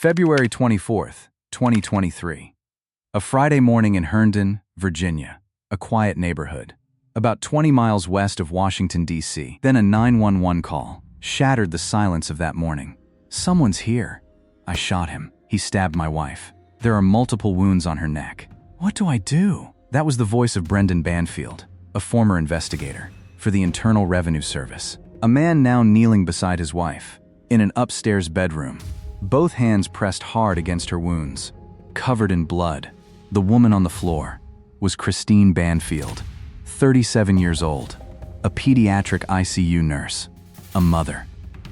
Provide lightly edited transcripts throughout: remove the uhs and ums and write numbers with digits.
February 24th, 2023. A Friday morning in Herndon, Virginia, a quiet neighborhood, about 20 miles west of Washington, D.C. Then a 911 call shattered the silence of that morning. "Someone's here." "I shot him. He stabbed my wife. There are multiple wounds on her neck." "What do I do?" That was the voice of Christine Banfield, a former investigator for the Internal Revenue Service. A man now kneeling beside his wife, in an upstairs bedroom, both hands pressed hard against her wounds, covered in blood. The woman on the floor was Christine Banfield, 37 years old, a pediatric ICU nurse, a mother.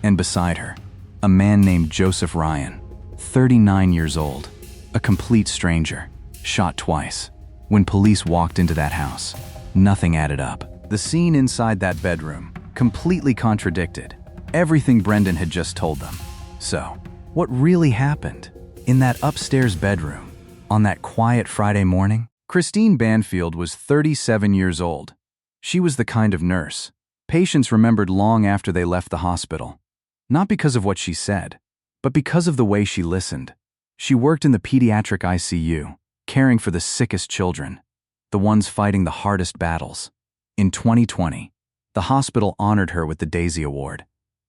And beside her, a man named Joseph Ryan, 39 years old, a complete stranger, shot twice. When police walked into that house, nothing added up. The scene inside that bedroom completely contradicted everything Brendan had just told them. So, what really happened in that upstairs bedroom on that quiet Friday morning? Christine Banfield was 37 years old. She was the kind of nurse patients remembered long after they left the hospital. Not because of what she said, but because of the way she listened. She worked in the pediatric ICU, caring for the sickest children, the ones fighting the hardest battles. In 2020, the hospital honored her with the Daisy Award,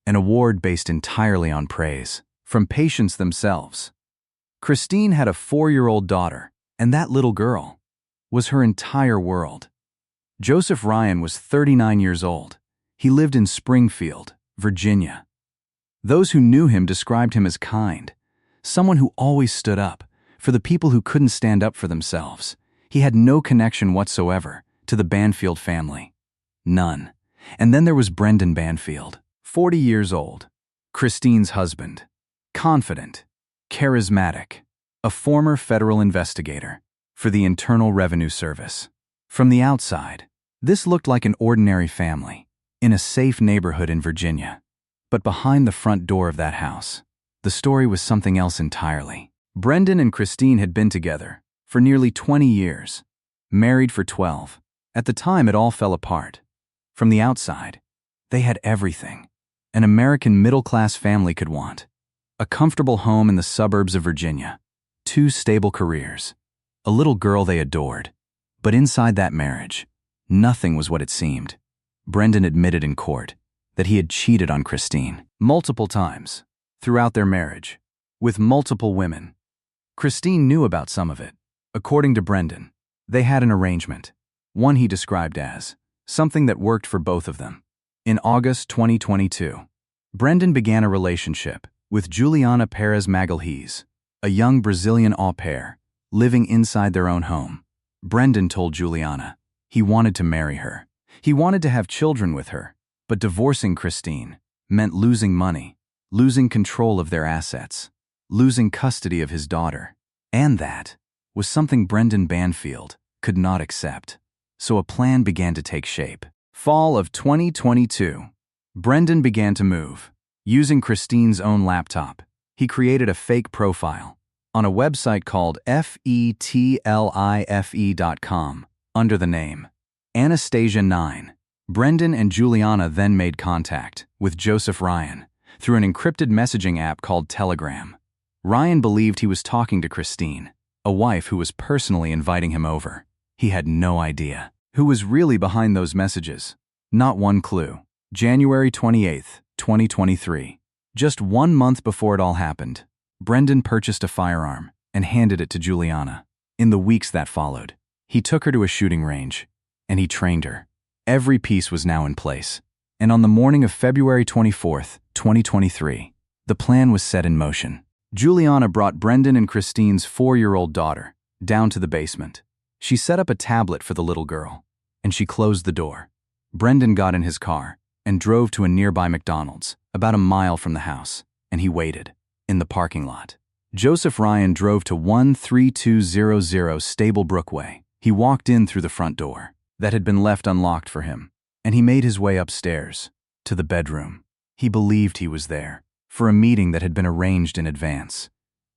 an award based entirely on praise from patients themselves. Christine had a 4-year-old daughter, and that little girl was her entire world. Joseph Ryan was 39 years old. He lived in Springfield, Virginia. Those who knew him described him as kind, someone who always stood up for the people who couldn't stand up for themselves. He had no connection whatsoever to the Banfield family. None. And then there was Brendan Banfield, 40 years old, Christine's husband, confident, charismatic, a former federal investigator for the Internal Revenue Service. From the outside, this looked like an ordinary family in a safe neighborhood in Virginia. But behind the front door of that house, the story was something else entirely. Brendan and Christine had been together for nearly 20 years, married for 12. At the time, it all fell apart. From the outside, they had everything an American middle-class family could want. A comfortable home in the suburbs of Virginia, 2 stable careers, a little girl they adored. But inside that marriage, nothing was what it seemed. Brendan admitted in court that he had cheated on Christine multiple times throughout their marriage, with multiple women. Christine knew about some of it. According to Brendan, they had an arrangement, one he described as something that worked for both of them. In August 2022, Brendan began a relationship with Juliana Perez Magalhães, a young Brazilian au pair living inside their own home. Brendan told Juliana he wanted to marry her. He wanted to have children with her, but divorcing Christine meant losing money, losing control of their assets, losing custody of his daughter. And that was something Brendan Banfield could not accept. So a plan began to take shape. Fall of 2022, Brendan began to move. Using Christine's own laptop, he created a fake profile on a website called FETLIFE.com under the name Anastasia9. Brendan and Juliana then made contact with Joseph Ryan through an encrypted messaging app called Telegram. Ryan believed he was talking to Christine, a wife who was personally inviting him over. He had no idea who was really behind those messages. Not one clue. January 28th, 2023. Just 1 month before it all happened, Brendan purchased a firearm and handed it to Juliana. In the weeks that followed, he took her to a shooting range, and he trained her. Every piece was now in place. And on the morning of February 24th, 2023, the plan was set in motion. Juliana brought Brendan and Christine's 4-year-old daughter down to the basement. She set up a tablet for the little girl, and she closed the door. Brendan got in his car and drove to a nearby McDonald's, about a mile from the house, and he waited in the parking lot. Joseph Ryan drove to 13200 Stablebrook Way. He walked in through the front door that had been left unlocked for him, and he made his way upstairs to the bedroom. He believed he was there for a meeting that had been arranged in advance.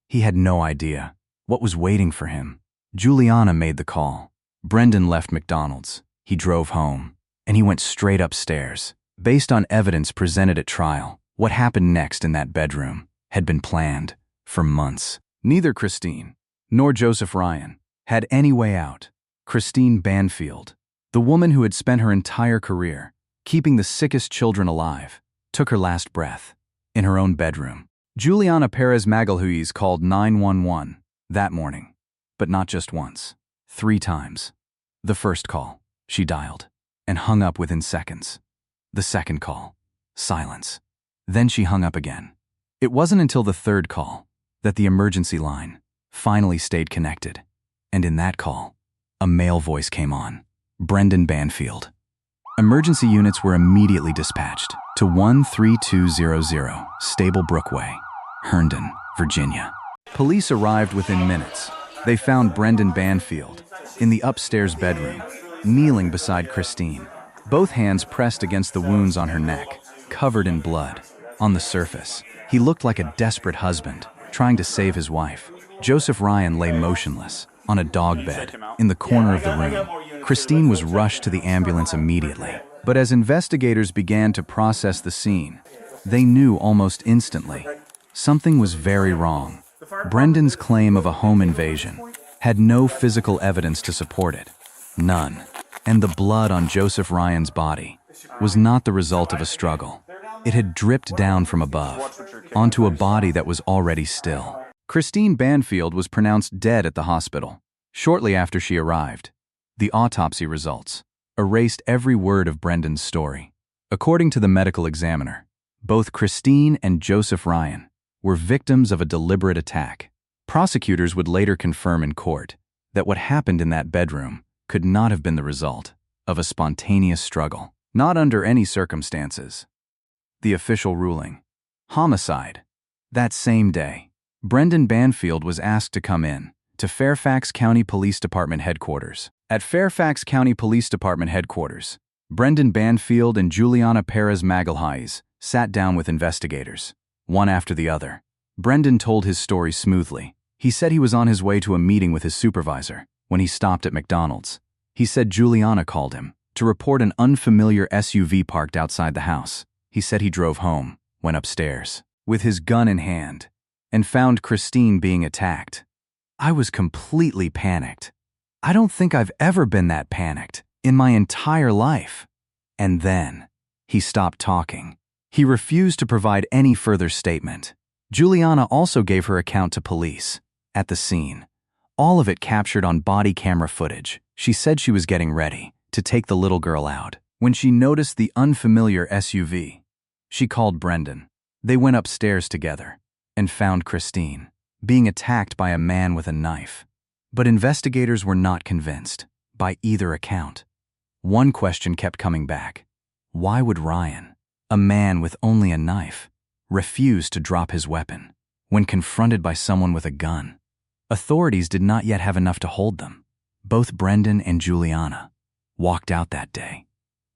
He had no idea what was waiting for him. Juliana made the call. Brendan left McDonald's. He drove home, and he went straight upstairs. Based on evidence presented at trial, what happened next in that bedroom had been planned For months, neither Christine nor Joseph Ryan had any way out. Christine Banfield, the woman who had spent her entire career keeping the sickest children alive, took her last breath in her own bedroom. Juliana Perez Magalhães called 911 that morning, but not just once, 3 times. The first call, she dialed and hung up within seconds. The second call, silence. Then she hung up again. It wasn't until the third call that the emergency line finally stayed connected. And in that call, a male voice came on, Brendan Banfield. Emergency units were immediately dispatched to 13200 Stable Brookway, Herndon, Virginia. Police arrived within minutes. They found Brendan Banfield in the upstairs bedroom, kneeling beside Christine, both hands pressed against the wounds on her neck, covered in blood. On the surface, he looked like a desperate husband trying to save his wife. Joseph Ryan lay motionless on a dog bed in the corner of the room. Christine was rushed to the ambulance immediately, but as investigators began to process the scene, they knew almost instantly something was very wrong. Brendan's claim of a home invasion had no physical evidence to support it. None. And the blood on Joseph Ryan's body was not the result of a struggle. It had dripped down from above onto a body that was already still. Christine Banfield was pronounced dead at the hospital. Shortly after she arrived, the autopsy results erased every word of Brendan's story. According to the medical examiner, both Christine and Joseph Ryan were victims of a deliberate attack. Prosecutors would later confirm in court that what happened in that bedroom could not have been the result of a spontaneous struggle, not under any circumstances. The official ruling: homicide. That same day, Brendan Banfield was asked to come in to Fairfax County Police Department headquarters. At Fairfax County Police Department headquarters, Brendan Banfield and Juliana Perez Magalhães sat down with investigators, one after the other. Brendan told his story smoothly. He said he was on his way to a meeting with his supervisor when he stopped at McDonald's. He said Juliana called him to report an unfamiliar SUV parked outside the house. He said he drove home, went upstairs with his gun in hand, and found Christine being attacked. I was completely panicked. I don't think I've ever been that panicked in my entire life. And then he stopped talking. He refused to provide any further statement. Juliana also gave her account to police at the scene, all of it captured on body camera footage. She said she was getting ready to take the little girl out when she noticed the unfamiliar SUV. She called Brendan. They went upstairs together and found Christine being attacked by a man with a knife. But investigators were not convinced by either account. One question kept coming back. Why would Ryan, a man with only a knife, refuse to drop his weapon when confronted by someone with a gun? Authorities did not yet have enough to hold them. Both Brendan and Juliana walked out that day,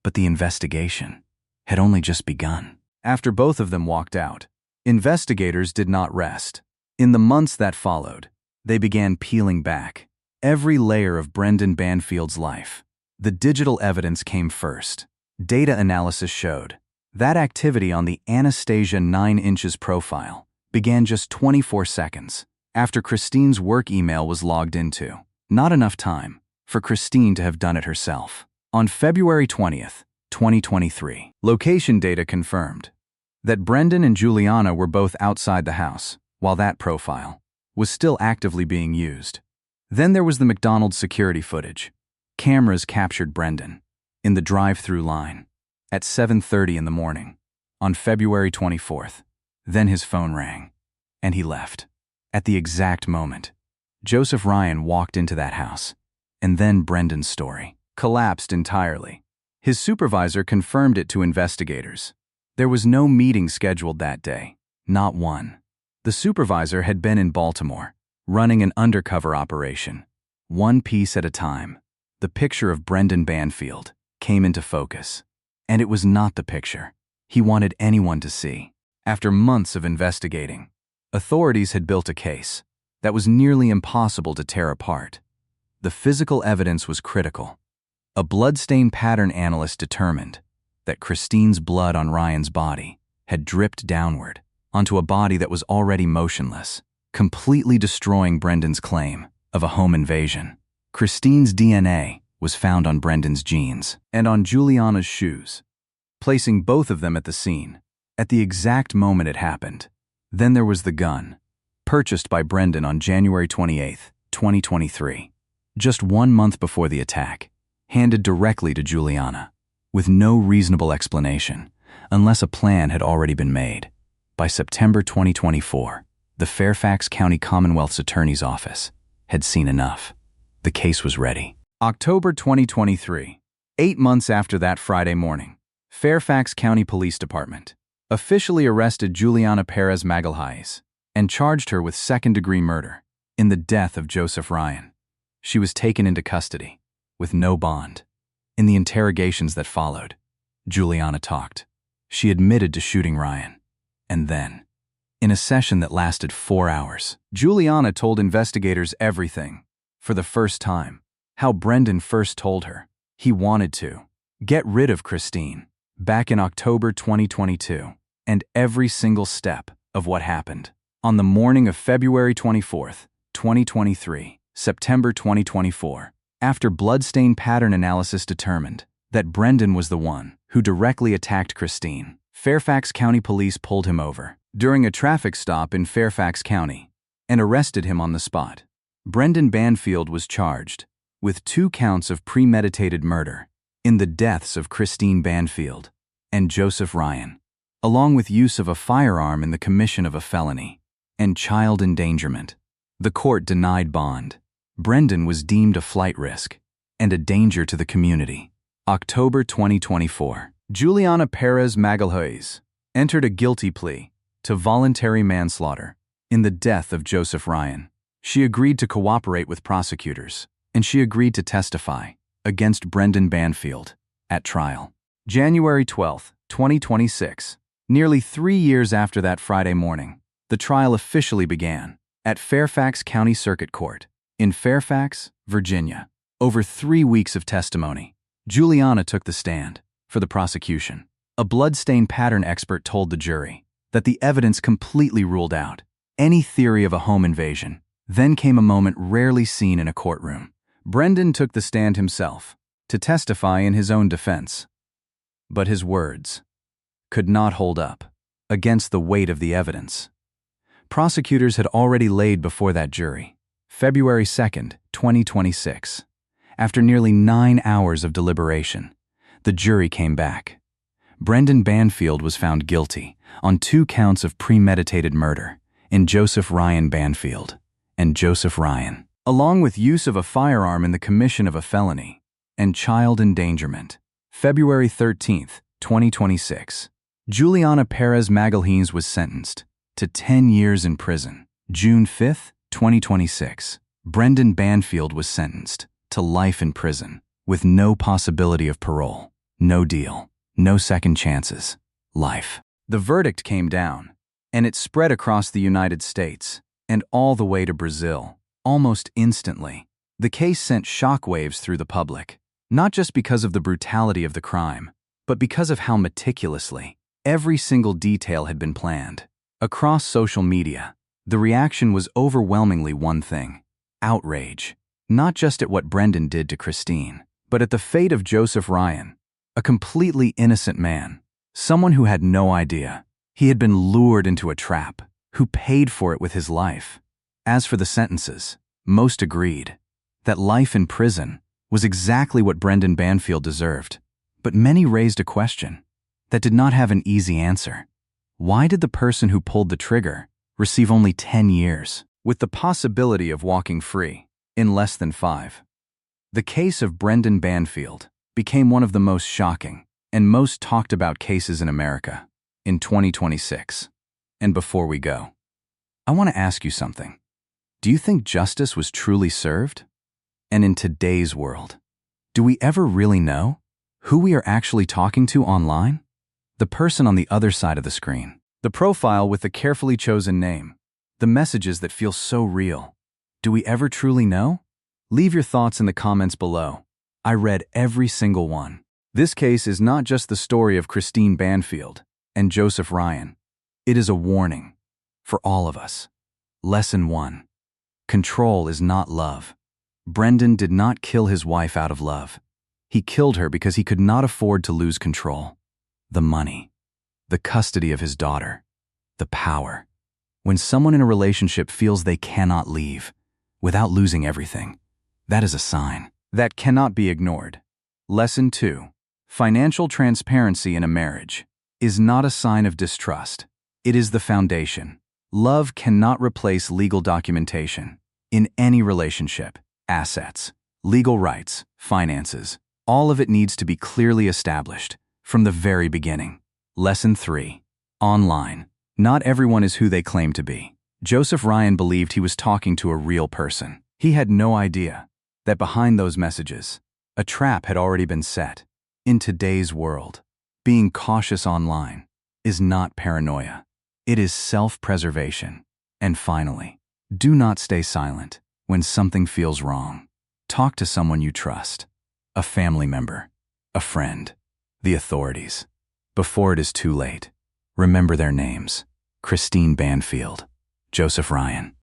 but the investigation had only just begun. After both of them walked out, investigators did not rest. In the months that followed, they began peeling back every layer of Brendan Banfield's life. The digital evidence came first. Data analysis showed that activity on the Anastasia 9 inches profile began just 24 seconds after Christine's work email was logged into. Not enough time for Christine to have done it herself. On February 20th, 2023, location data confirmed that Brendan and Juliana were both outside the house while that profile was still actively being used. Then there was the McDonald's security footage. Cameras captured Brendan in the drive-through line at 7:30 in the morning on February 24th. Then his phone rang, and he left. At the exact moment, Joseph Ryan walked into that house, and then Brendan's story collapsed entirely. His supervisor confirmed it to investigators. There was no meeting scheduled that day, not one. The supervisor had been in Baltimore, running an undercover operation. One piece at a time, the picture of Brendan Banfield came into focus. And it was not the picture he wanted anyone to see. After months of investigating, authorities had built a case that was nearly impossible to tear apart. The physical evidence was critical. A bloodstain pattern analyst determined that Christine's blood on Ryan's body had dripped downward onto a body that was already motionless, completely destroying Brendan's claim of a home invasion. Christine's DNA was found on Brendan's jeans and on Juliana's shoes, placing both of them at the scene at the exact moment it happened. Then there was the gun, purchased by Brendan on January 28, 2023, just 1 month before the attack, handed directly to Juliana, with no reasonable explanation, unless a plan had already been made. By September 2024, the Fairfax County Commonwealth's Attorney's Office had seen enough. The case was ready. October 2023, 8 months after that Friday morning, Fairfax County Police Department officially arrested Juliana Perez Magalhaes and charged her with second-degree murder in the death of Joseph Ryan. She was taken into custody with no bond. In the interrogations that followed, Juliana talked. She admitted to shooting Ryan. And then, in a session that lasted 4 hours, Juliana told investigators everything, for the first time, how Brendan first told her he wanted to get rid of Christine back in October 2022, and every single step of what happened. On the morning of February 24, 2023, September 2024, after bloodstain pattern analysis determined that Brendan was the one who directly attacked Christine, Fairfax County Police pulled him over during a traffic stop in Fairfax County and arrested him on the spot. Brendan Banfield was charged with 2 counts of premeditated murder in the deaths of Christine Banfield and Joseph Ryan, along with use of a firearm in the commission of a felony and child endangerment. The court denied bond. Brendan was deemed a flight risk and a danger to the community. October 2024, Juliana Perez Magalhaes entered a guilty plea to voluntary manslaughter in the death of Joseph Ryan. She agreed to cooperate with prosecutors, and she agreed to testify against Brendan Banfield at trial. January 12, 2026, nearly 3 years after that Friday morning, the trial officially began at Fairfax County Circuit Court in Fairfax, Virginia. Over 3 weeks of testimony, Juliana took the stand for the prosecution. A bloodstain pattern expert told the jury that the evidence completely ruled out any theory of a home invasion. Then came a moment rarely seen in a courtroom. Brendan took the stand himself to testify in his own defense. But his words could not hold up against the weight of the evidence. Prosecutors had already laid before that jury, February 2, 2026. After nearly 9 hours of deliberation, the jury came back. Brendan Banfield was found guilty on 2 counts of premeditated murder in Joseph Ryan Banfield and Joseph Ryan, along with use of a firearm in the commission of a felony and child endangerment. February 13, 2026. Juliana Perez Magalhaes was sentenced to 10 years in prison. June 5, 2026. Brendan Banfield was sentenced to life in prison with no possibility of parole. No deal. No second chances. Life. The verdict came down, and it spread across the United States and all the way to Brazil, almost instantly. The case sent shockwaves through the public, not just because of the brutality of the crime, but because of how meticulously every single detail had been planned. Across social media, the reaction was overwhelmingly one thing: outrage, not just at what Brendan did to Christine, but at the fate of Joseph Ryan, a completely innocent man, someone who had no idea he had been lured into a trap, who paid for it with his life. As for the sentences, most agreed that life in prison was exactly what Brendan Banfield deserved, but many raised a question that did not have an easy answer. Why did the person who pulled the trigger receive only 10 years, with the possibility of walking free in less than 5? The case of Brendan Banfield became one of the most shocking and most talked about cases in America in 2026. And before we go, I want to ask you something. Do you think justice was truly served? And in today's world, do we ever really know who we are actually talking to online? The person on the other side of the screen, the profile with the carefully chosen name, the messages that feel so real. Do we ever truly know? Leave your thoughts in the comments below. I read every single one. This case is not just the story of Christine Banfield and Joseph Ryan. It is a warning for all of us. Lesson 1. Control is not love. Brendan did not kill his wife out of love. He killed her because he could not afford to lose control. The money, the custody of his daughter, the power. When someone in a relationship feels they cannot leave without losing everything, that is a sign that cannot be ignored. Lesson 2. Financial transparency in a marriage is not a sign of distrust. It is the foundation. Love cannot replace legal documentation. In any relationship, assets, legal rights, finances, all of it needs to be clearly established from the very beginning. Lesson 3. Online. Not everyone is who they claim to be. Joseph Ryan believed he was talking to a real person. He had no idea that behind those messages, a trap had already been set. In today's world, being cautious online is not paranoia. It is self-preservation. And finally, do not stay silent when something feels wrong. Talk to someone you trust, a family member, a friend, the authorities. Before it is too late, remember their names: Christine Banfield, Joseph Ryan.